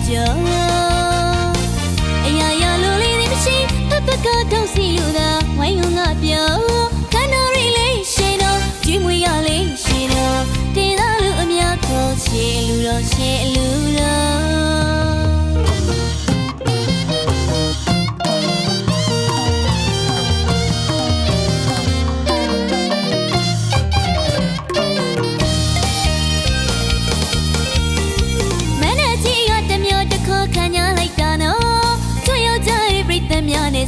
ကြောအရာရာလိုလေးတွေမရှိပပကတော့စီလူသာဝိုင်းငါပြောခန္ဓာရီလေးရှင်တော့ကြွေးမွေရလေးရှင်တော့တင်သားလူအများကိုချေလူတော့ချေလူတော့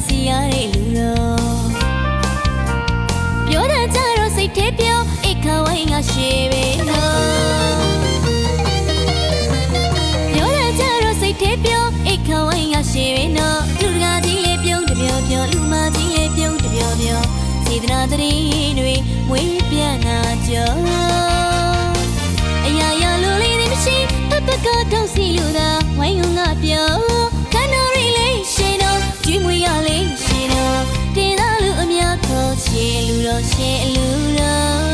စီရတဲ့လူတော်ပြောတတ်ကြတော့စိတ်ထဲပြောအိတ်ခါဝိုင်းငါရှေပဲနော်ပြောတတ်ကြတော့စိတ်ထဲပြောအိတ်ခါဝိုင်းငါရှေပဲနော်လူတကာကြီးလေးပြုံးတပြောပြောလူမကြီးလေးပြုံးတပြောပြောစေတနာတည်းတွေမွေးပြန့်နာကြောအရာရာလိုလေးတွေမရှိပပကတော့စီလူသာဝိုင်းငါပြောခန္ဓာရီလေးရှင်တော့ကြွေးမွေရလေးရှင်တော့တင်သားလူအများကိုချေလူတော့ချေလူတော့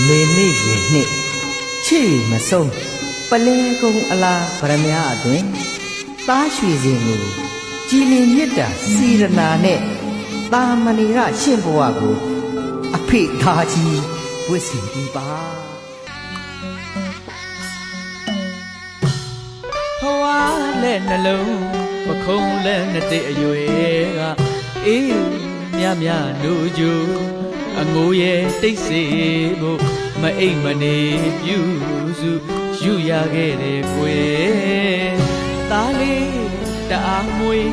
မေမေရင်နှစ်ချစ်မဆုံးပလဲကုံအလားဗရမ ्या အတွင်သားရွှေစင်ကိုကြည်လင်မြတ်တာစီရနာနဲ့တာမဏိရရှင့်ဘဝကိုအဖေသားကြီးဝစ်စီဒီပါဘဝနဲ့နှလုံးပခုံးလက်နဲ့တဲ့အရွယ်ကအေးမြမြနိုးကြအငိုးရဲ့တိတ်ဆိတ်ဖို့မအိမ်မနေပြုစုယူရခဲ့တယ်ကွယ်သားလေးတအားမွေး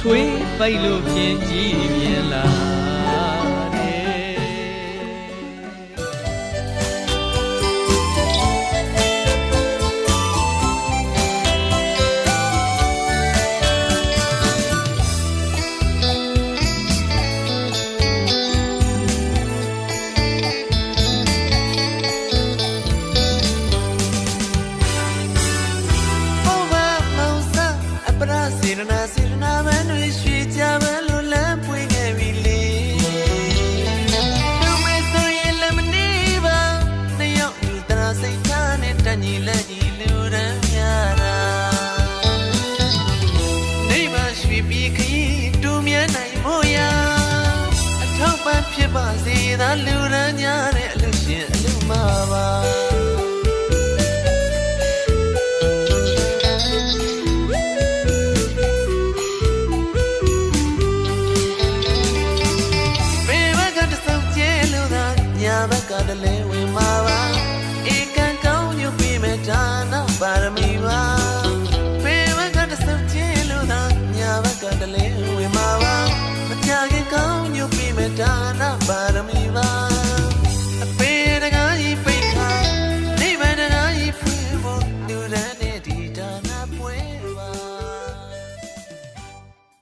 ထွေးပိုက်လို့ပြင်းကြည့်မြင်လာသာလူရန်ညာတဲ့အလူရှင်အလူမှာပါ တလဲဝင်မှာပါဧကန်ကောင်းညွပြီးမဲ့ဒါနပါရမီပါဖေဘကတဆုပ်ချင်းလို့သာညာဘကတလဲဝင်မှာပါမကြခင်ကောင်းညွပြီးမဲ့ဒါနပါရ